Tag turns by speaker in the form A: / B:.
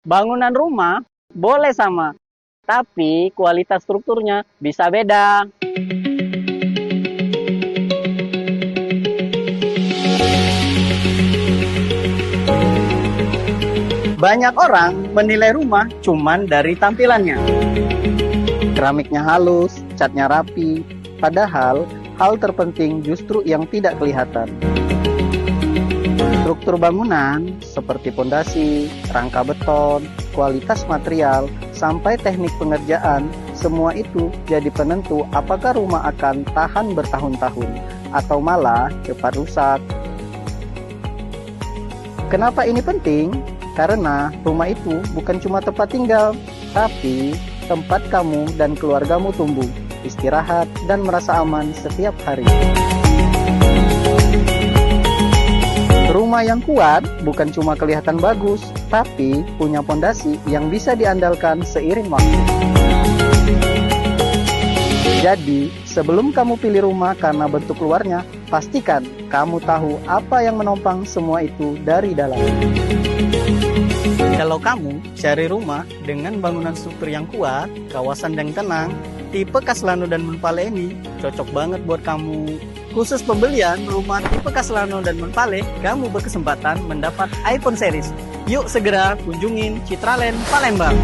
A: Bangunan rumah boleh sama, tapi kualitas strukturnya bisa beda. Banyak orang menilai rumah cuman dari tampilannya. Keramiknya halus, catnya rapi, padahal hal terpenting justru yang tidak kelihatan. Struktur bangunan seperti pondasi, rangka beton, kualitas material, sampai teknik pengerjaan, semua itu jadi penentu apakah rumah akan tahan bertahun-tahun atau malah cepat rusak. Kenapa ini penting? Karena rumah itu bukan cuma tempat tinggal, tapi tempat kamu dan keluargamu tumbuh, istirahat, dan merasa aman setiap hari. Rumah yang kuat bukan cuma kelihatan bagus, tapi punya fondasi yang bisa diandalkan seiring waktu. Jadi, sebelum kamu pilih rumah karena bentuk luarnya, pastikan kamu tahu apa yang menopang semua itu dari dalam. Kalau kamu cari rumah dengan bangunan struktur yang kuat, kawasan yang tenang, tipe Caslano dan Monpale ini cocok banget buat kamu. Khusus pembelian rumah tipe Caslano dan Monpale, kamu berkesempatan mendapat iPhone series. Yuk segera kunjungin Citraland Palembang.